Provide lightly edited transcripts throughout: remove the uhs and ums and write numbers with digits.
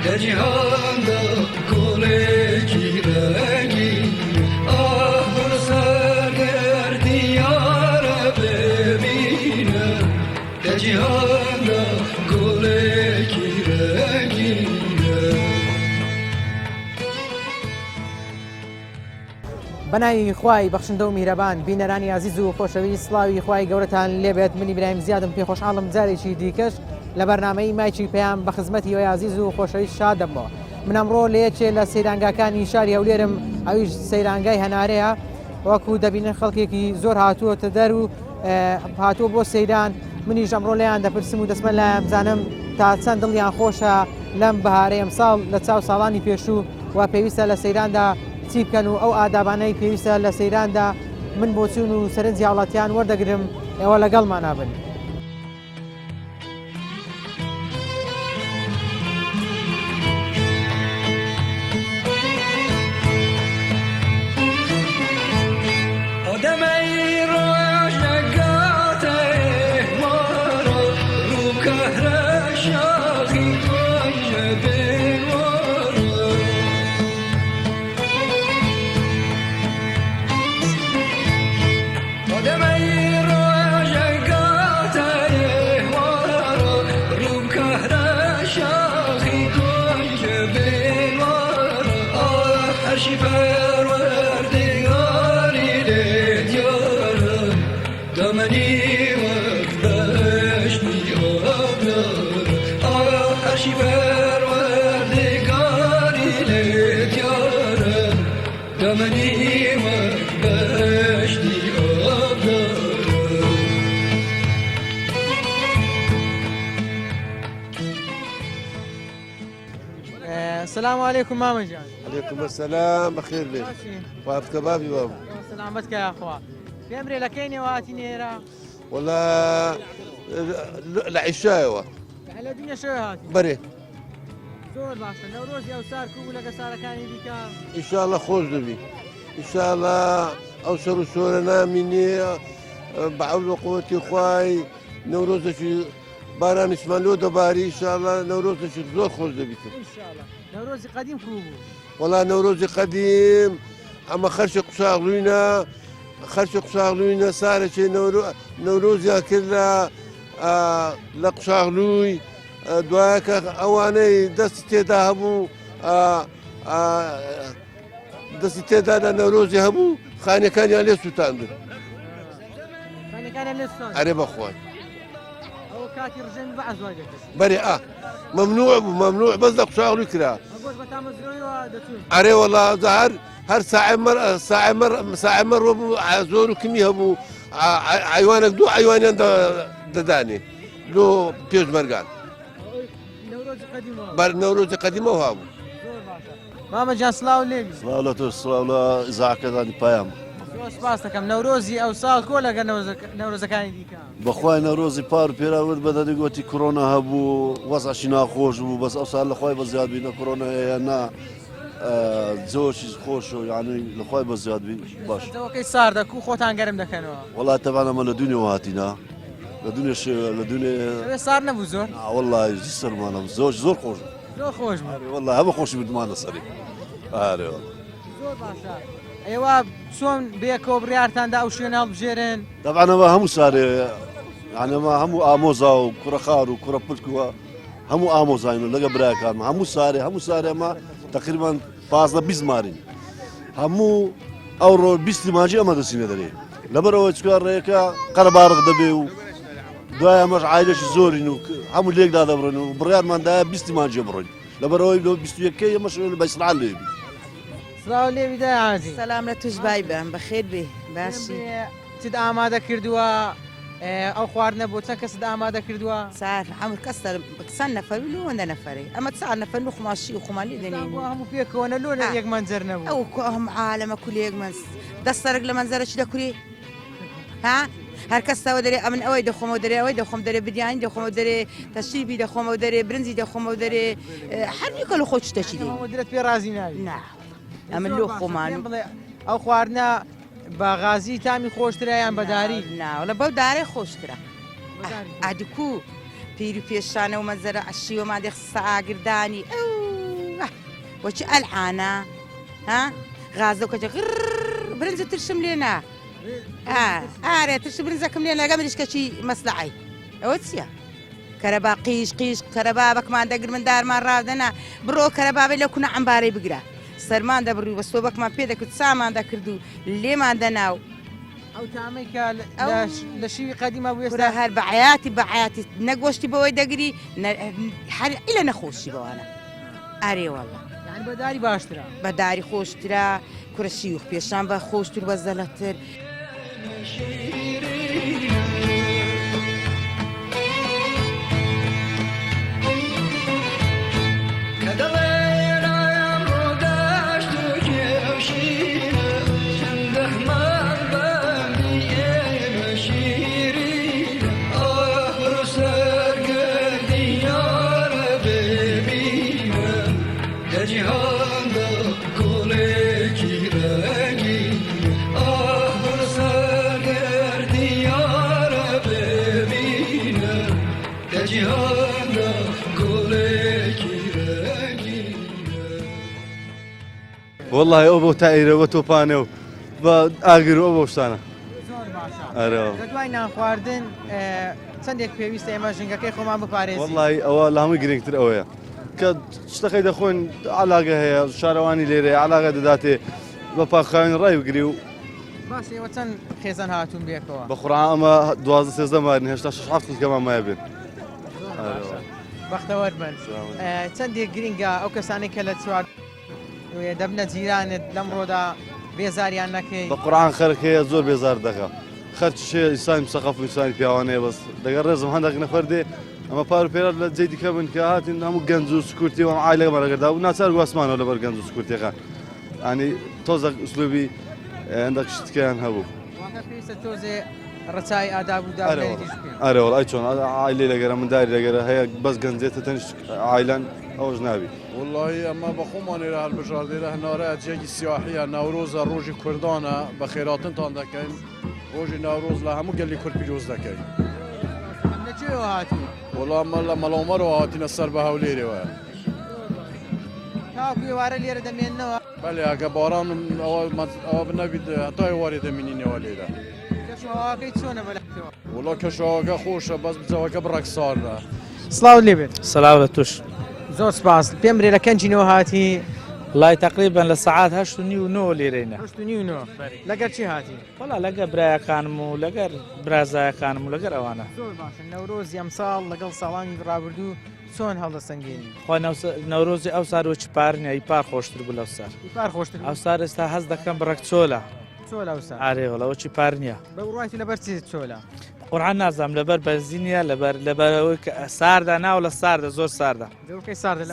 لە جیهاندا گوڵێکی ڕەنگی بڕ سەرگەردی یارە ببینە لە جیهاندا گوڵێکی ڕەنگی بەناوی خوای بەخشندە و میهرەبان بینەرانی عزیز و خۆشەویست سڵاوی خوای گەورەتان لێبێت منی برایم زیادم پێ خۆشحاڵم جارێکی دیکەش لە بەرنامەی مایکی پێیان بە خزمەتی ئەوەی عزیز و خۆشەویست شادەمەوە. من ئەمڕۆ لە یەکێ لە سەیرانگاکانی شاری هەولێرم ئەویش سەیرانگای هەنارەیە وەکو دەبینن خەڵکێکی زۆر هاتووەتە دەر و هاتووە بۆ سەیران منیش ئەمڕۆ لەیان دەپرسم و دەسمە لایان بزانم تا چەند دڵیان خۆشە لەم بەهارەی ئەمساڵ لە چاو ساڵانی پێشوو و پێویستە لە سەیراندا چی بکەن و ئەو ئادابانەی پێویستە لە سەیراندا من بۆچوون و سەرنجی هاوڵاتیان وەردەگرم ئێوە لەگەڵمان نابن. السلام عليكم ماما جان. عليكم السلام بخير لك. وقف كبابي بابا. سلامتك يا اخوان. في امري لكيني واتيني هنا. والله العشاء على الدنيا شو هاتي؟ بري. زور باشا نوروز يا وساركو ولا قصارة كان يديك؟ ان شاء الله خوش دبي. ان شاء الله اوصلوا شورنا مني بعول قوتي اخواي نوروز شي باران اسمالو دباري ان شاء الله نوروز شي زور خوش دبي. ان شاء الله. نوروزي قديم كوبو. والله نوروزي قديم اما خرشق شاغلونا صار شي نوروزي كلها لقشاغلوي دواك اواني دستي ذهبوا دستي ذا نوروزي هبو خاني كان يالي سوتاندر خاني كان يالي سوتاندر عرب اخوان او كاتي رجل بعض واجد بري ممنوع بس لقشاغلوي كرا عري والله ظهر هر ساعة مر زور كمية هبو عيوانك دو عيوانين دداني دو بيوز مرقان نوروز قديمة وهابو ماما جان سلاو ليبي سلاو إذاعة كذا بايام سپاس دەکەم نەورۆزی ئەو ساڵ کۆ لەگە نەورۆزەکانی دیکە بەخوای نەورۆزی پار پێراوت بەدەنی گوتی کۆرۆنا هەبوو وەزعشی ناخۆش بوو بەس ئەو ساڵ لەخوای بە زیاد بینە کۆرۆنا هەیە نا زۆرشی خۆش و یعنی لەخوای بە زیاد بی باش ئەوەکەی ساردەک و خۆتان گەرم دەکەنەوە وڵات تەبانەمە لە دونیەوە هاتینا لە دونێ سار نەبوو زۆر وڵای زی سەرمانە زۆر خۆش زۆر خۆش وڵای هەمە خۆشی بردمانە سەری ئارێ زۆر باشە ئێوە چۆن بێکەوە بڕیارتاندا ئەو شوێنە هەڵبژێرن دەبانەوە هەموو سارێ یانەمە هەموو ئامۆزا و کوڕە خار و کوڕە پلکووە هەموو ئامۆزاین و لەگە برایەکانمە هەموو سارێمە تقریبان 15 مارین هەموو ئەوڕۆ 20 ماجی ئەمە دەچینە دەرێ لەبەرەوە چکار ڕێەکە قەرەبارق دەبێ و دوای ئەمەش عایلەشی زۆرین و هەموو لێکدا دەبڕن و بڕیارماندایە 20 ماجی بڕۆین لەبەرەوەی لە 21 ئەمەش بە ئیسراعیل لێبی سلااو لێوی داعازی سەلام لە توش بای بم بەخێر بێ باشی چت ئامادە کردووە ئەو خواردنە بۆ چەند کەست ئامادە کردووە سار هەموو کەس چەند نەفەر و وەندە نەفەرێ ئەمە چار نەفەر و خماشی و خمالی دێنین هەموو پێکەوەنە لۆ لە یەک منجەر نەبوو ئەو هەم عالەمە کولێک من دەستەرگ لە منزەرەی دەکوری ها هەر کەسەوە دەرێ ئەمن ئەوەی دەخۆمەوە دەرێ ئەوەی دەخۆم دەرێ بریانی دەخۆمەوە دەرێ تەشریبی دەخۆمەوە دەرێ برنجی دەخۆمەوە دەرێ هەرمی کەلو خۆ شتەچی دێ درێت پێ رازی ناوی نا ئەمن لۆ خۆمان بڵێ ئەو خواردنە بە غازی تامی خۆشترایان بەداری ناوڵە بەو دارێ خۆشترە ئادکو پیری پێشانە و مەزەرە عشیوە مادێ ساگردانی ئەو وەچی ئەلعانە ها غازە و کەچە برنج ترشم لێنا ئارێ ترش برنجەکەم لێ لەگە مریشکەچی مەسلعی ئەوە چییە؟ کەرەبا قیش کەرەبا بەکمان دەگر من دارمان ڕاودەنا بڕۆ کەرەبابێ لە کوونە ئەمبارەی بگرە سەرمان دەبڕی بە سۆبەکمان پێ دەکرد سامان دەکرد و لێمان دەناو ئەو تامەی کە لە شیوی قەدیمە بوو ێستا هەر بەعەتی نەگۆشتی بەوەی دەگری لە نەخۆشی بەوانە ئارێوەڵە بەداری باشترە بەداری خۆشترا کورە شیوخ پێشان بە خۆشتر بە زەلەتر والله ئەو بۆ تائیرەوە تۆپانێ و بە ئاگر ئەو بۆ شتانە لە دوای نانخواردن چەندێک پێویستە ئێمە ژنگەکەی خۆمان بپارێزین والله ئەوە لە هەمووی گرنگتر ئەوەیە کە شتەکەی دەخۆین علاگە هەیە شارەوانی لێرە علاگە دەداتێ بە پاخاوین ڕای بگری و باش ئێوە چەند خێزان هاتوون بێکەوە بە قورعان ئەمە 12 مارین هێشتا 6 کەمان مایە بێت بەختەوەر بن چەندێک گرینگە ئەو کەسانی کە لە چوار دەبنە جیرانت لەمڕۆدا بێزاریان نەکەی بە قورعان خەرکەیە زۆر بێزار دەکە خەرچێ ئیسانی سەقەف و ئیسانی پیاوانەیە بەس دەگەر ڕێزم هەندێک نەفەر دێ ئەمە پار و پێرە لە جێ دیکە بن کە هاتین هەموو گەنج و سکورتی و ئایلەگەمەرەگەدا و ناچار گواسمانەوە لەبەر گەنج و سکورتیەکان ئەنی تۆزە ئوسلوبی هەندێک شتکیان هەبوو پێویستە تۆزێ ڕەچای ئاداب و ئەرەوەڵ ئای چۆن ئایلێ لەگەرە منداری لەگەرە هەیە بەس گەنجێتە تەنیشت ئایلان ئەوەش نابی والله ئەمە بە خۆمانێرە هەڵبژاردێرە هەنارە جێگی سیاحیە ناورۆزە ڕۆژی کوردانە بە خێراتنتان دەکەین ڕۆژی ناورۆز لە هەموو گەلی کورد پیرۆز دەکەین لەکوێوە هاتی وڵام لە مەڵۆمەرەوە هاتینە سەر بە هەولێرەوە تاکو ئێوارە لێرە دەمێننەوە بەڵێ ئەگە باران ئەوە بنەبیت هەتای وارێ دەمینینەوە لێرە کەشەواکەی چۆنە بەلەکەوە وڵا کەشەوەگە خۆشە بەس بجەوەکە بڕێک ساردە سڵاو لێبێت سلااو لە توش زۆر سپاس پێم برێ لە کەنجینەوە هاتی لای تقریبا لە سعات 8:30 لێرەینە لەگەر چی هاتی وڵا لەگە برایەکانم و لەگەر برازایەکانم و لەگەر ئەوانە زۆر باشە نەورۆز ئەمساڵ لەگەڵ ساڵانی ڕابردوو چۆن هەڵدەسەنگێنی خۆ نەورۆزی ئەو سار وەچی پارنیە ئیپار خۆشتر بوو لەو سار ئیپار خۆشتر ئەو سار ئێستا هەز دەکەم بڕێک چۆلە چۆلە ئەو سار ئارێوەڵە وەچی پارنیە بە ڕایتی لەبەر چی چۆلە قورعان نازام لەبەر بەنزینیە لەبەرەوەی ساردا ناو لە ساردا زۆر ساردا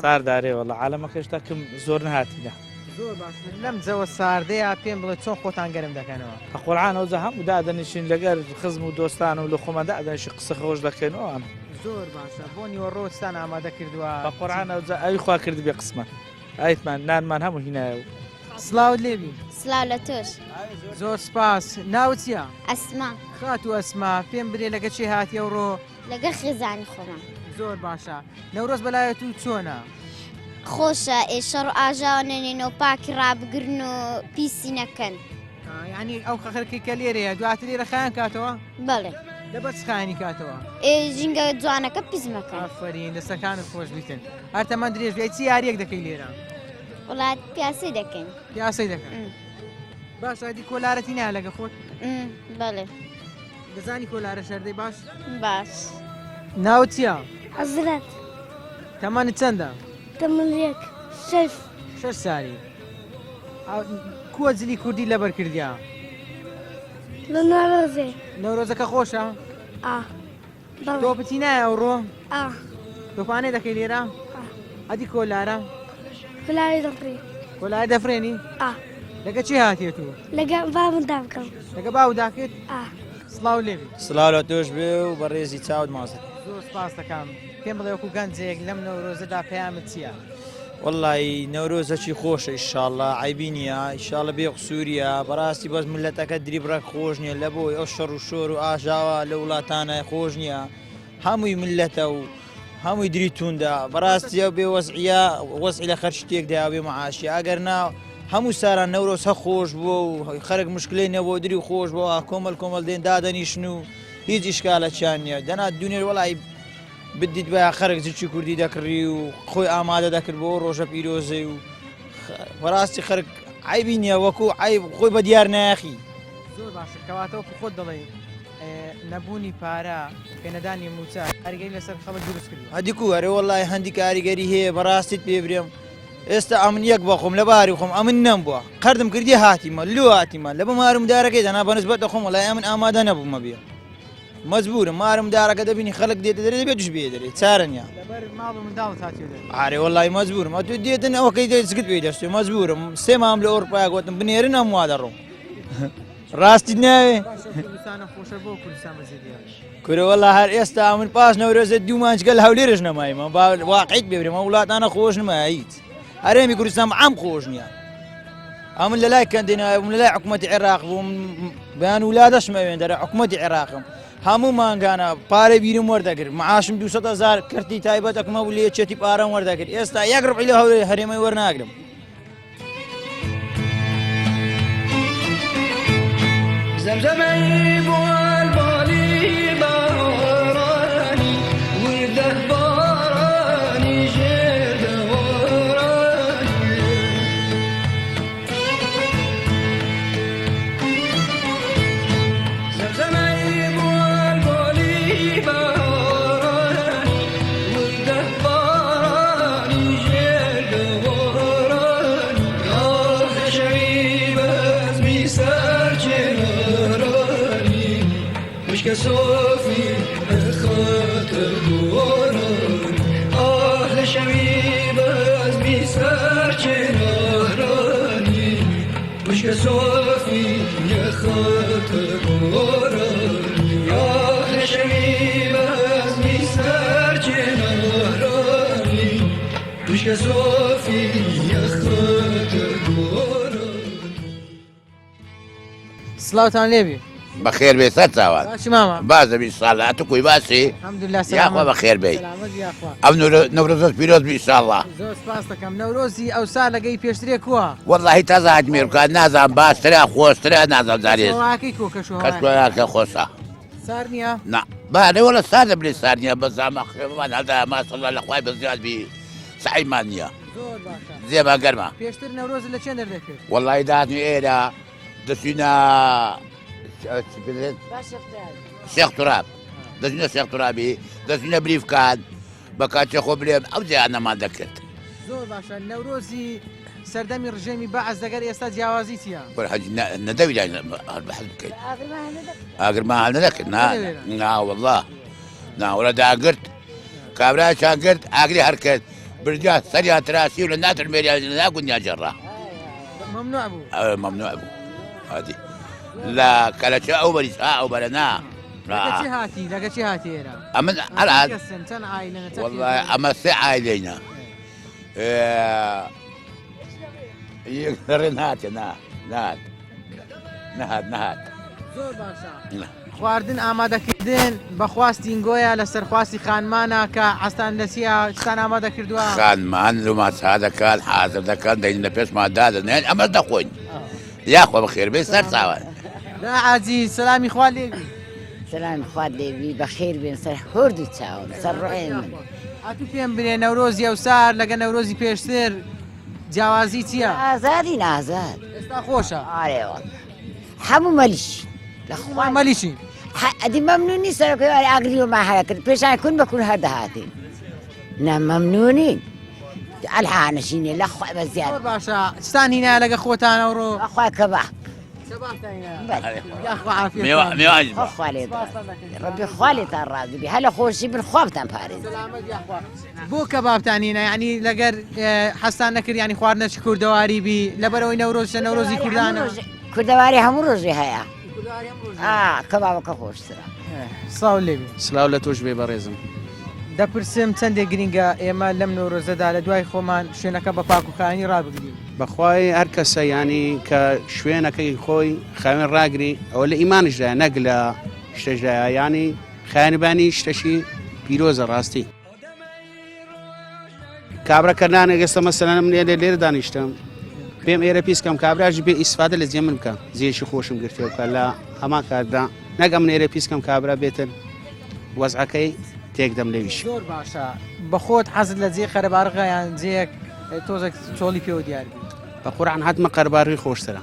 ساردارێوەڵە عالەمەکەشتا کەم زۆر نهاتینە زۆر باش لەم جەوە ساردەیە پێم بڵێ چۆن خۆتان گەرم دەکەنەوە بە قورعان ئەوجا هەموو دادەنیشین لەگەر خزم و دۆستان و لە خۆمە دادەنیشی قسە خۆش دەکەنەوە ئەم زۆر باشە بۆ نیوەڕۆستان ئامادە کردووە بە قورعان ئەوجا ئەوی خوا کرد بێ قسمە ئایتمان نانمان هەموو هینایە و سلااوت لێبی سلااو لە تۆش زۆر سپاس ناوت چییە؟ ئەسما خات و ئەسما پێم برێ لەگە چی هاتی ئەوڕۆ لەگەر خێزانی خۆمان زۆر باشە نەورۆز بەلایەت و چۆنە؟ خۆشە ئێشەڕ و ئاژاوانێنێنەوە پاکی ڕابگرن و پیسی نەکەن ینی ئەو خەخەرکی کە لێرەیە دواتر لێرە خیان کاتەوە؟ بەڵێ لەبەر خانی کاتەوە ژینگە جوانەکە پیسمەکە ئافرین دەستەکانت خۆش بیتن هەرتەمان درێژ بێت چی یاریەک دەکەی لێرە؟ وڵات پیاسی دەکەین پیاسی دەکەن باشادی کۆلارەتی نا لەگە خۆت؟ بەڵێ دەزانی کۆلارە شەردەی باش؟ باش ناوت چییە؟ حەزرەت تەمانت چەندە؟ تەمەنێک شەش ساڵی کووە جلی کوردی لەبەر کردیا؟ لە ناڕۆزێ نەورۆزەکە خۆشە؟ تۆ پتی نایە ئەوڕۆ؟ تۆپانێ دەکەی لێرە؟ ئەدی کۆلارە؟ کۆلاری دەفرێ کۆلاری دەفرێنی؟ لەگە چی هاتێت و؟ لەگە بابمدا بکەم لەگە باوداکرد؟ سڵاو لێبی سلااو لە تۆش بێ و بە ڕێزی چاوت مازە زۆر سپاس دەکەم پێم بڵێ وەکو گەنجێک لەم نەورۆزەدا پەیامت چییە؟ والله نەورۆزەکی خۆشە ئیشاڵڵا عیبی نییە ئیشاڵە بێ قسووریە بەڕاستی بەس ملەتەکە دریبڕێک خۆش نییە لە بۆی ئەو شەڕ و شۆر و ئاژاوە لە وڵاتانە خۆش نییە هەمووی ملەتە و هەمووی دری توندا بەڕاستیە بێ وەزعە وەزعی لە خەر شتێکدا بێ مەعاشی ئەگەر نا هەموو ساران نەورۆز هە خۆش بووە و خەرک مشکلەی نەبوو دری خۆش بووە کۆمەڵ دێن دادەنیشن و هیچ ئیشکالە چیان نییە دەنا دونێر وەڵی بدیت بە خەرک زیچی کوردی دەکڕی و خۆی ئامادە دەکرد بۆ ڕۆژە پیرۆزەی و بەڕاستی خەرک عیبی نییە وەکو عیب خۆی بە دیار ناخی زۆر باشە کەواتەوە خۆت دەڵێ نەبوونی پارە پێنەدانی موچە کاریگەری لەسەر خەڵک دروست کردی هەدیکو هەرێ وەڵی هەندی کاریگەری هەیە بەڕاستیت پێ برێم ئێستا ئەمن یەک بەخۆم لە باری خۆم ئەمن نەم بووە قەردم کردی هاتیمە لو هاتیمە لە بە مارمدارەکەی دەنا بەنسبەت دەخۆم وەڵای ئەمن ئامادە نەبوومە بێ مەجبورم مارمدارەکە دەبینی خەڵک دێتە دەرێ دەبێت دوش بێ دەرێت چارە نیە ماڵ و منداڵت هاتیێ ئارێ وەڵی مەجبورم تو دێتن ئەوەکەی دەستگرت پێی دەستێ مەجبورم سێ مام لە ئەوروپای گوتم بنێرن ئەم وا دەڕۆم ڕاستی ناوێ کورەوەڵا هەر ئێستا من پاش نەورۆزە دوو مانچگەل هەولێرش نەمایمە واقعیت بێبرێمە وڵاتانە خۆش نمایە هیچ هەرێمی کوردستان عام خۆش نییە ئەمن لە لای کەندێنایە بووم لە لای حکوومەتی عێراق بووم بەیان ولادەشمەوێن دەرە حکوومەتی عێراقم هەموو مانگانە پارە بیرم وەردەگرت معاشم 200,000 کردی تایبەت ئەکمە و لێچێتی پارەم وەردەگرت ئێستا یەک ڕبعی لە هەولێر هەرێمەی وەرناگرم زمزمي بالبالي باراني وده باراني جد وراني زمزمي بالبالي باراني وده باراني جد وراني يا شعيب اسمي سرجنا كصوفي خاطر دوران أهل شبيب أزمي سرچه نهراني مش كصوفي يا خاطر دوران أهل شبيب أزمي سرچه نهراني مش كصوفي يا خاطر دوران سلاوتان لێبی بەخێر بێ سەر چاوان باشی ماما باز دەبی ساڵە ئەتو کوی باسی الحەمدولله یاخوا بەخێر بێ سەلامەت یاخوا ئەم نەورۆزەت پیرۆز بی ئینشاڵڵا زۆر سپاس دەکەم نەورۆزی ئەو سا لەگەی پێشترێ کووە وەڵڵاهی تازە هاتمێر بکات نازانم باشترە خۆشترە نازانم زارێت شەواکەی کۆ کەشکۆیاکە خۆشە سار نییە نا بانێ وەڵە سار دەبێ سار نییە بە زامە خێمان هەدا ماشەڵڵا لە خوای بەزیاد بی سعیمان نییە زۆر باشە زێبا گەرمە پێشتر نەورۆز لە چێن دەردەکرد وەڵڵی داتنی ئێرە دەچینە شێخ توراب دەچینە شێخ تورابی دەچینە بریفکان بە کاتێ خۆ برێن ئەو جیانەمان دەکرد زۆر باشە نەورۆزی سەردەمی ڕژێمی بەعەز دەگەر ئێستا جیاوازی چییە حەجی نەدەوی بەحەز بکەیت ئاگرمان هەڵ نەدەکرد ناوەڵڵا ناوەڵە داگرت کابراچان کرد ئاگری هەر کرد بردیا سەریان تراسی و لە ناترمێریان ناگونیا جێڕا مەمنوع بوو مەمنوع بوو هادی لا کەلەچە ئەو بەریس ئەو بەرە نا لەگە چی هاتی ئێرە ئەمن ئەلات چەند عایلە ئەمە سێ ئایلێنە ڕێن هاتێ نەهات زۆر باشە خواردن ئامادەکردن بەخواستین گۆیە لە سەرخواستی خانمانە کە ئەستان لەسیە شتان ئامادە کردووە خانمان لوماچا دەکات حازر دەکەن دەین لە پێشمان دادەنێن ئەمە دەخۆین یاخوا بەخێر بێ سەر چاوان لا عزیز سلامی خوا لێبی سلامی خوا لێبی بەخێر بێن سەر هورد و چاوم سەر ڕێن من ئاتو پێم بنێ نەورۆزی ئەو سار لەگە نەورۆزی پێشتر جیاوازی چییە؟ ئازادی نازاد ئێستا خۆشە ئارێوە هەموو مەلیش لەخوا مەلیشی ئەدی مەمنونی سەرۆکەواری ئاگری و ماهەیە کرد پێشان کون بەکون هەردەهاتین نە مەمنونین ئەلحانەشینێ لەخوا بە زیاد زۆر باشە چتان هینایە لەگە خۆتانەوڕۆ ئەخوا کەباب ڕبی خوالێتان ڕازبی هەلە خۆشی بن خوابتان پارێز بۆ کەبابتانینە ینی لەگەر حەستان نەکرد ینی خواردنەچ کوردەواری بی لەبەرەوەی نەورۆز نەورۆزی کوردانە کوردەواری هەموو ڕۆژی هەیە کەبابەکە خۆشترە ساو لێبی سلااو لە تۆش بێ بەڕێزم دەپرسم چەندێک گرینگە ئێمە لەم نەورۆزەدا لە دوای خۆمان شوێنەکە بە پاکوخانی ڕابگرین بەخوای هەر کەسە ینی کە شوێنەکەی خۆی خاوێن ڕاگری ئەوە لە ئیمانشدا نەک لە شتەژدایە ینی خیانبانی شتەشی پیرۆزە ڕاستی کابراکردانە گەستە مەسەلەن من لێرە دانیشتم پێم ئێرە پیسکەم کابراژی بێ ئیسفادە لە جێ من بکە جێشی خۆشم گرتێ بکە لە هەمان کاردا نەگەم من ئێرە پیسکەم کابرا بێتن وەزعەکەی تێکدەم لەویش زۆر باشە بە خۆت حەزت لە جێ خەرەبارغە یان جێیەک تۆزێک چۆڵی پێوە دیار بە قورعان هاتمە قەرباڕی خۆشترە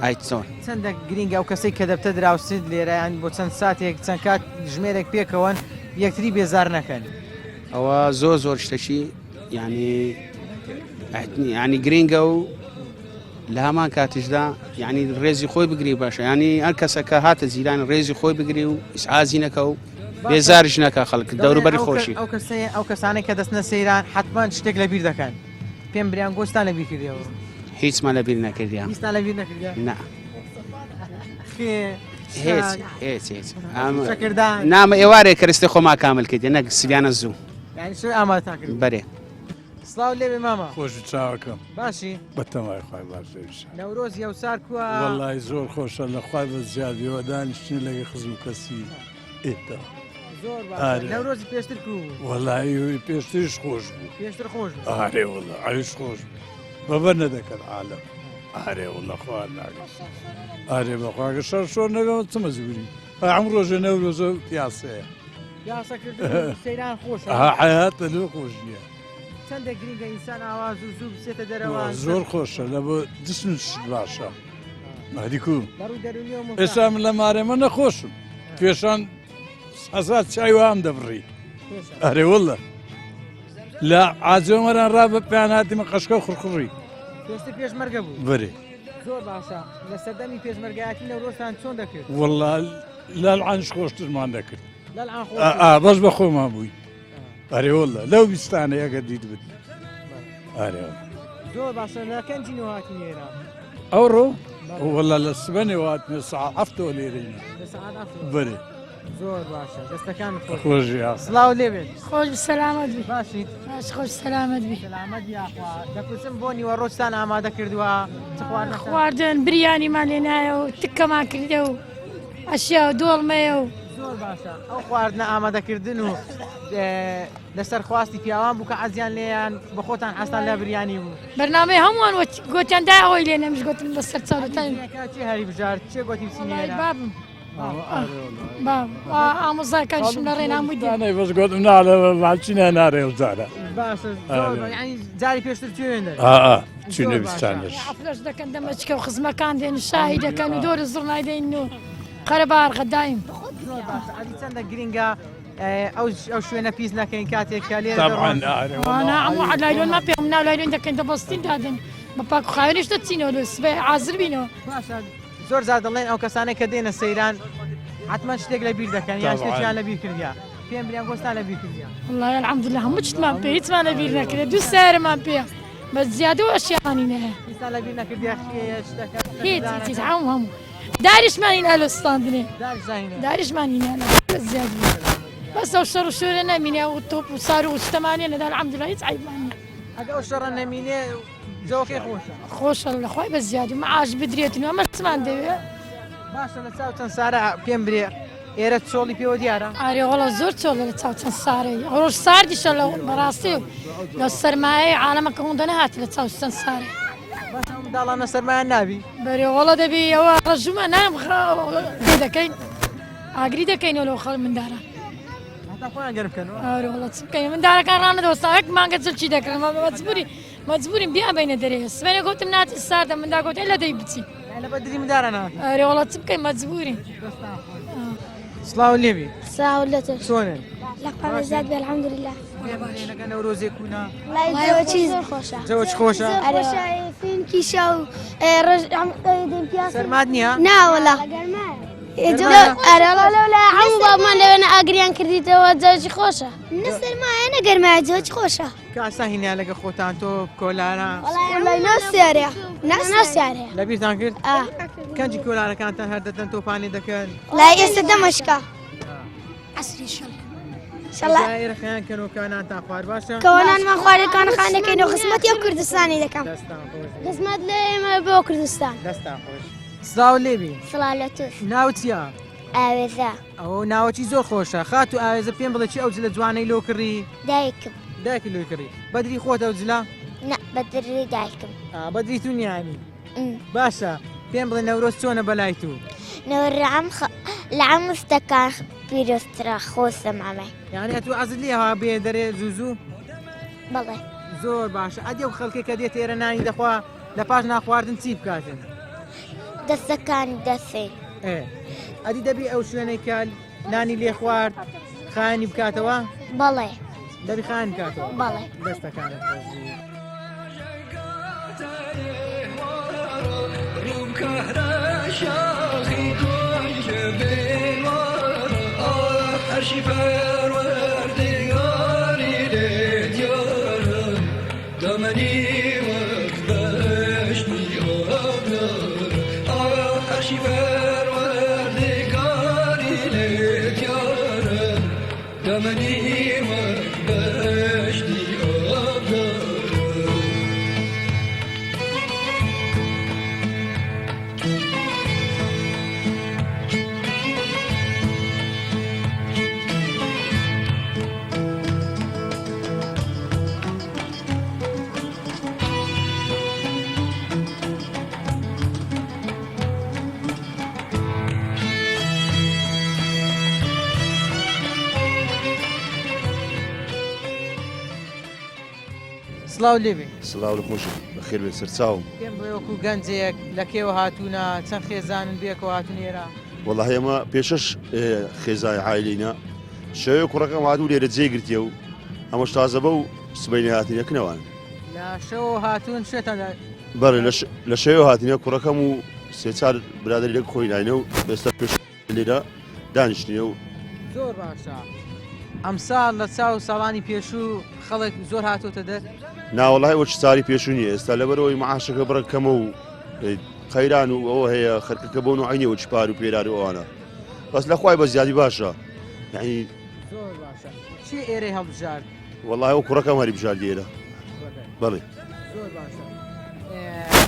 ئایت چۆن چەندە گرینگە ئەو کەسەی کە دەبتە دراوسید لێرەیان بۆ چەند ساتێک چەند کات ژمێرێک پێکەوەن یەکتری بێزار نەکەن ئەوە زۆر شتەشی ینی گرینگە و لە هەمان کاتیشدا ینی ڕێزی خۆی بگری باشە ینی هەر کەسەکە هاتە زیران ڕێزی خۆی بگری و ئیسعازی نەکە و بێزارش نەکە خەڵک دەوروبەری خۆشی ئەو کەسانێک کە دەستنە سەیران حتمان شتێک لەبیر دەکەن پێم بریان گۆستان لەبیر کردیەوە هیچمان لەبیر نەکردیان هیچتان لەبیر نەکردیان نه هیچ نامە ئێوارێک کەرستی خۆما کامل کردی نەک سویانە زوو یعنی شوی ئامادەتان کرد بەرێ سڵاو لێبێ ماما خۆش چاوەکەم باشی بەتەمای خۆی باش نەورۆز یەوسار کووە وەڵای زۆر خۆشە لە خوای بە زیادیەوە دانیشتنی لەگە خزم کەسی ئێتا زۆر باش نەورۆزی پێشتر کو وەڵای پێشترش خۆش بوو پێشتر خۆش ئارێ وڵە ئاویش خۆش بەبەر نەدەکەن عالم ئارێ وڵە خوار ناگەس ئارێ بەخواگە شەر شۆر نەبێمە چ مەزبوری ئەم ڕۆژە نەورۆزە پیاسەیە یاسەکردن سەیران خۆشە حیاتە لێ خۆش نییە چەندە گرینگە ئینسان ئاواز و زوو بچێتە دەرەوە زۆر خۆشە لە بۆ جسمش باشە مادیکو ئێستا من لە مارێمە نەخۆشم پێشان حەزات چای وام دەبڕی ئەرێ وڵە لە ئاجۆمەران ڕا بە پێیاناتیمە قەشکە خوڕخڕی پێشتر پێشمەرگە بوو بەرێ زۆر باشە لە سەردەمی پێشمەرگایەتی نەورۆزتان چۆن دەکرد وەڵا لەلعانش خۆشترمان دەکرد بەش بە خۆمان بووی ئەرێ وڵە لەو بیستانە یەکە دیت بت ئەرێ زۆر باشە لەکەنجی نوهاتی نێرە ئەوڕۆ وەڵا لە سبەنێ هاتمێ سەعات هەفتەوە لێرەینە بەرێ زۆر باشە دەستەکان خۆشی سڵاو لێبێت خۆش سەلامەت بی باشیت باش خۆش سەلامەت بی سەلامەت یاخوا دەپرسم بۆ نیوەڕۆستان ئامادە کردووە خواردن بریانیمان لێ نایە و تکەمان کردە و ئەشیا و دۆڵمەیە و زۆر باشە ئەو خواردنە ئامادەکردن و لەسەر خواستی پیاوان بوو کە ئازیان لێیان بە خۆتان ئاستان لە بریانی بوو بەرنامەی هەمووان گوتیان دا ئەوەی لێ نەمش گوتم بەسەر چاوتان چی هەری بژار چێ گوتی بچینێرە بابم ئامۆزاکانشم لە ڕێنامووی دانەی بەس گوتم ناڵە ماچینە نارێ و جارە باشە جاری پێشتر توێندە چینە بیستانش حفلەش دەکەن دەمەچکە و خزمەکان دێن شاهی دەکەن و دۆرە زڕنای دەین و قەرەبار غەدایم ئەدی چەندە گرینگە ئەو شوێنە پیس نەکەین کاتێک کە لێ هەموو لایلۆن ما پێم ناو لایلۆن دەکەین دەبەستین دادن بە پاک و خاوێنش دەچینەوە لە سبێ عازر بینەوە زۆر زار دەڵێن ئەو کەسانێک کە دێنە سەیران حتمما شتێک لە بیر دەکەن یان شتێکیان لە بیر کردیا پێم بریان گۆستان لە بیر کردیا والله الحەمدولله هەموو شتمان پێ هیچمان لە بیر نەکرێت دوو سارمان پێ بە زیادە و ئەشیانی نەهەیە لە بیر نەکردیا هیچ هەموو داریشمانی لە لەستاندنێ داریشمانی لە زیادی بەس ئەو شەڕ و شوێنە نەمینێ و تۆپ و سار و شتەمانێ لەدا الحەمدولله هیچ عیبمان نییە ئەگە ئەو شەڕە نەمینێ زەوقی خۆشە خۆشە لەخوای بە زیادی معاش بدرێتن ئەمە چمان دەوێت باشە لە چاو چەند سارە پێم برێ ئێرە چۆڵی پێوە دیارە ئارێ وەڵە زۆر چۆڵە لە چاو چەند سارەی ڕۆژ ساردیشە لە بەڕاستی لە سەرمایە عالەمەکە هەوندە نەهات لە چاو چەند سارێ داڵانە سەرمایان نابی بەرێ وەڵە دەبی ئەوە ڕژومە نام دەکەین ئاگری دەکەینەوە لەو خەڵ مندارە وەڵە چ بکەین مندارەکان ڕانەدەوەستاوەک مانگە چی دەکەن مەجبورین بیابینە دەرێ سوێنە گوتم ناتی ساردە مندا گوتێ لە دەی بچی ئەرێ وەڵە چ بکەین مەجبورین سڵاو لێبی ساو لەتە چۆنن لەقامەزاد بێ الحەمدولله لەگە نەورۆزێکونا زەوەچ خۆشە فینکیشە و سەرمات نییە ناوەڵا هەموو بابمان لەوێنە ئاگریان کردیتەوە جەوجی خۆشە نەسەرمایە نەگەرمایە جۆچ خۆشە کاسا هینیا لەگە خۆتان تۆ کۆلارە ناسیارەیە ناسیارەیە لەبیرتان کرد کەنجی کۆلارەکانتان هەردەتەن تۆپانی دەکەن لای ئێستا دەمەشکا عسری ڕخیان کەنۆکانانتان خوار باشە کەوانانمان خوارەکان خانەکەین و خزمەتی ئەو کوردستانی دەکەم خزمەت لە ئێمە بۆ کوردستان دەستان خۆش سڵاو لێبی سڵالەتوش ناوچیە ئاوێزە ئەو ناوەکی زۆر خۆشە خات و ئاوێزە پێم بڵێ چی ئەو لە جوانەی لۆ کڕی دایکم دایکی لۆی کڕی بەدری خۆتە و جلا نە بەدرری دایکم بەدری تو نیانی باشە پێم بڵێ نەورۆز چۆنە بەلای تو نەوەڕام لە ئەمستەکان پیرۆسترا خۆسە مامە یعنی تو عەزت لێ هەوا بێ دەرێ زوو بەڵێ زۆر باشە ئەدێ و خەڵکێک کە دێت ئێرە نانی دەخوا لە پاش ناخواردن چی بکاتن دەستەکانی دەسێن ئەدی دەبی ئەو شوێنەی کە نانی لێ خوارد خانی بکاتەوە بەڵێ دەبی خان بکاتەوە بەڵێ دەستەکانت سڵاو لێبێ سڵاو لە خۆش بەخێر بێ سەرچاوم پێم بڵێ وەکو گەنجێک لە کێوە هاتوونە چەند خێزانن بێکەوە هاتون ئێرە وەڵا ئێمە پێشەش خێزای عایلینە شەوێ کوڕەکەم هاتوو لێرە جێگرتیە و ئەمەش تازە بە و سبەینی هاتینەکنەوان لە شەوە هاتوون شێتان بەڵێ لە شەوێ هاتینە کوڕەکەم و سێ4 برادری لەک خۆی لاینە و ئێستا پێش لێرە دانیشتنیە و زۆر باشە ئەمساڵ لە چاو ساڵانی پێشوو خەڵک زۆر هاتۆتە دەر ناوەڵای وەچ ساری پێشوو نیە ئێستا لەبەرەوەی معاشەکە بڕەکەمە و خەیران و ئەوە هەیە خەرکەکە بۆ نوعینەوە چپار و پێرار و ئەوانە بەس لە خوای بە زیادی باشە یعنی زۆر باشە چی ئێرەی هەڵبژارد وەڵای ئەو کوڕەکەم هەری بژاردی ئێرە بەڵێ زۆر باشە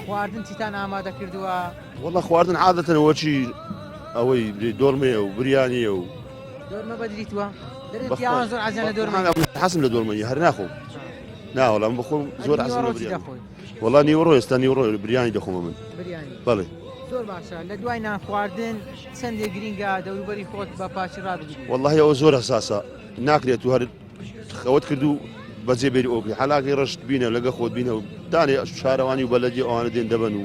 خواردن چیتان ئامادە کردووە وەڵا خواردن عادەتەنەوە چی ئەوەی دۆڵمەیە و بریانیە و دۆرمە بەدریتوە دەرێتیان زۆر عەزیان لە دۆرمە حەسم لە دۆرمەنی هەر ناخۆم ناوەڵام بخۆم زۆر حەسم لە بریانی وەڵا نیوەڕۆ ئێستا نیوەڕۆ بریانی دەخۆمە من بەڵێ زۆر باشە لە دوای نان خواردن چەندێک گرینگە دەوروبەری خۆت بە پاچی ڕابگیری وەڵاهی ئەوە زۆر حساسە ناکرێت و هەر خەوت کرد و بەجێ بێری ئۆبی حەلاقی ڕشت بینە لەگە خۆت بینە و دانێ شارەوانی و بەلەدی ئەوانە دێن دەبن و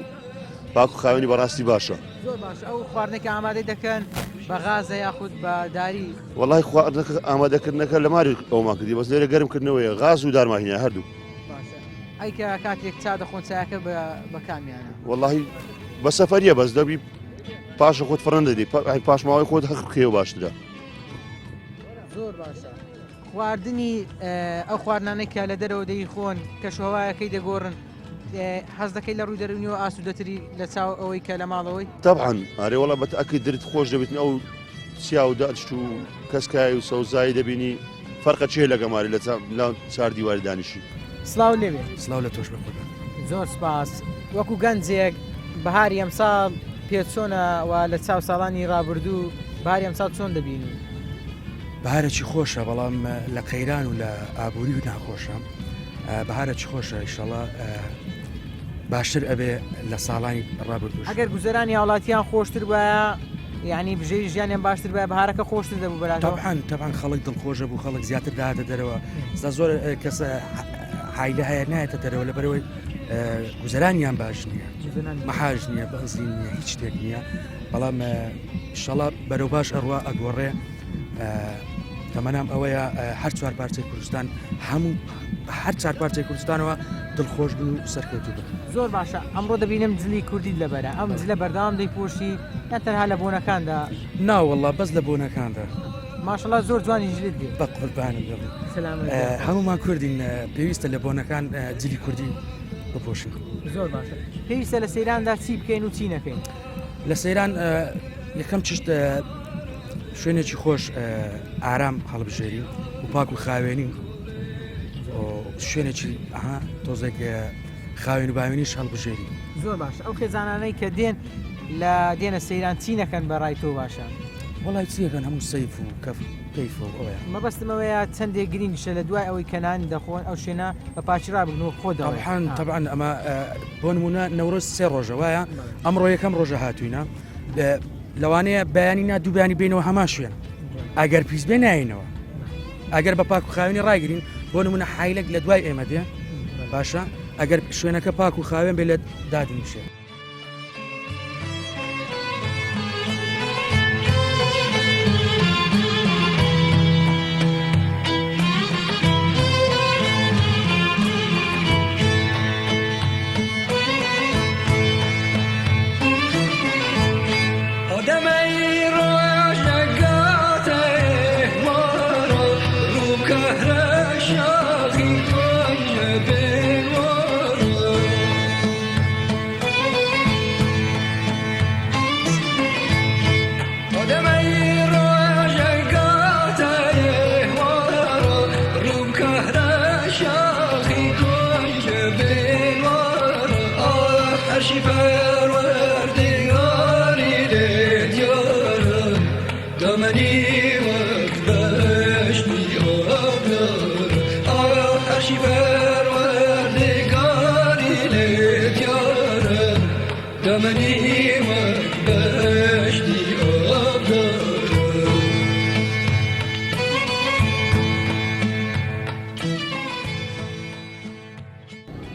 پاک و خاوێنی بەڕاستی باشە زۆر باشە ئەو خواردنێکە ئامادەی دەکەن بە غازە یاخود بە داری وەڵاهی خواردنەکە ئامادەکردنەکە لە ماری ئەوما کردی بەس لێرە گەرمکردنەوەیە غاز و دارماهینە هەردوو ئەیکە کاتێک چا دەخۆن چایەکە بە کامیانە وەڵاهی بە سەفەریە بەس دەبی پاشە خۆت فڕەن دەدی پاشماوەی خۆت هەخکێوە باشترە زۆر باشە خواردنی ئەو خواردنانەی کە لە دەرەوە دەی خۆن کە شوهەوایەکەی دەگۆڕن حەز دەکەی لە ڕووی دەرونیەوە ئاسوودەتری لە چاو ئەوەی کە لە ماڵەوەی طبعاً ئارێ وەڵا بەتەکەی درت خۆش دەبێتن ئەو چیا و داچ و کەسکای و سەوزایی دەبینی فەرقە چێ لە گەماری لە چار دیواری دانیشی سلااو لێوێ سلااو لە تۆش بخۆدا زۆر سپاس وەکو گەنجێک بەهاری ئەمساڵ پێ چۆنەوە لە چاو ساڵانی ڕابردوو بەهاری ئەمساڵ چۆن دەبینی بەهارێکی خۆشە بەڵام لە قەیران و لە ئابووری و ناخۆشە بەهارێکی خۆشە ئیشەڵا باشتر ئەبێ لە ساڵانی ڕابردوو ئەگەر گوزەرانی وڵاتیان خۆشتر وایە یعنی بژەی ژیانیان باشتر بە بەهارەکە خۆشتر دەبوو بەراتەوە تەبعاً خەڵک دڵخۆشە بوو خەڵک زیاتر داهاتە دەرەوە زۆر کەسە حیلە هەیە نایەتە دەرەوە لەبەرەوەی گوزەرانیان باش نییە مەحاج نییە بەزین نییە هیچ شتێک نییە بەڵام ئیشەڵا بەرەو باش ئەڕوا ئەگۆڕێ تەمەنام ئەوەیە هەر چوار پارچەی کوردستان هەموو هەر چار پارچەی کوردستانەوە دڵخۆش بن و سەرکەوتوو بن زۆر باشە ئەمڕۆ دەبینم جلی کوردی لەبەرە ئەم جلە بەردەوام دەیپۆشی یان تەنها لە بۆنەکاندا ناوەڵڵا بەس لە بۆنەکاندا ماشەڵڵا زۆر جوانی جلت دێ بە قوربانم هەمومان کوردین پێویستە لە بۆنەکان جلی کوردی بپۆشین زۆر باشە پێویستە لە سەیراندا چی بکەین و چی نەکەین لە سەیران یەکەم چشت شوێنێکی خۆش ئارام هەڵبژێری و پاک و خاوێنی شوێنێکی تۆزێک خاوێن و باوێنیش هەڵبژێری زۆر باشە ئەو خێزانانەی کە دێن لە دێنە سەیران چی نەکەن بە ڕای تۆ باشە وەڵای چیەکەن هەموو سەیف و کەف کەیفۆ ئەوەیە مەبەستمەوەیە چەندێک گرنگشە لە دوای ئەوەی کەنانی دەخۆن ئەو شوێنە بە پاچی ڕابگرن خۆ طبعاً ئەمە بۆ نمونە نەورۆز 3 ڕۆژە وایە ئەمڕۆ یەکەم ڕۆژە هاتووینە لەوانەیە بەیانی نا دوو بەیانی بینەوە هەما شوێن ئەگەر پیس بێ ناینەوە ئەگەر بە پاک و خاوێنی ڕایگرین بۆ نمونە حیلێک لە دوای ئێمە دێ باشە ئەگەر شوێنەکە پاک و خاوێن بێ لە دادنیشێ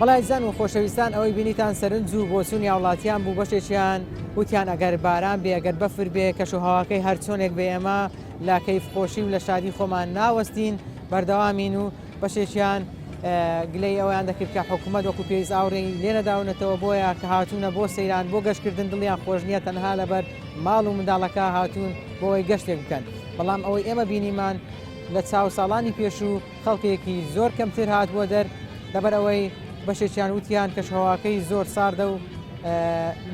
بەڵای زان و خۆشەویستان ئەوەی بینیتان سەرنج و بۆچوونی وڵاتیان بوو بەشێکیان وتیان ئەگەر باران بێ ئەگەر بەفر بێ کەشوهەواکەی هەر چۆنێک بێ ئێمە لا کەیفخۆشی و لە شادی خۆمان ناوەستین بەردەوامین و بەشێکیان گلەی ئەویان دەکرد کە حکوومەت وەکو پێویست ئاوڕێی لێ نەداونەتەوە بۆیە کە هاتوونە بۆ سەیران بۆ گەشتکردن دڵیان خۆش نییە تەنها لەبەر ماڵ و منداڵەکە هاتوون بۆی گەشتێک بکەن بەڵام ئەوەی ئێمە بینیمان لە چاو ساڵانی پێش و خەڵکێکی زۆر کەمتر هاتووە دەر لەبەر ئەوەی بەشێکیان وتیان کەشەواکەی زۆر ساردە و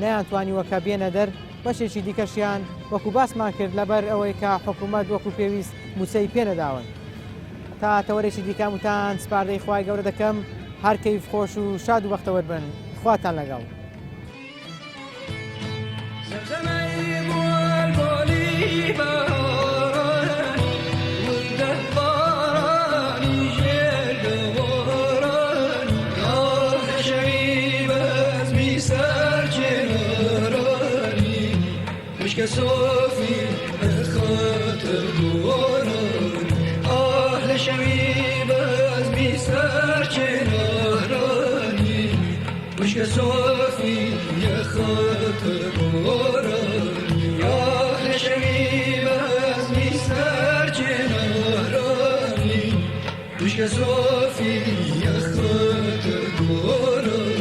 نەیانتوانیوەکە بێنە دەر بەشێکی دیکەشیان وەکو باسمان کرد لەبەر ئەوەی کە حکوومەت وەکو پێویست موچەی پێنەداون تا تەوەرێکی دیکەم وتان سپاردەی خوای گەورە دەکەم هەر کەیف خۆش و شاد و بەختەوەر بن خواتان لەگەڵ صافي خاطر دوران أهل شبيب أزمي سرچ نهراني مشك صافي يا خاطر دوران أهل شبيب أزمي سرچ نهراني مشك صافي يا خاطر دوران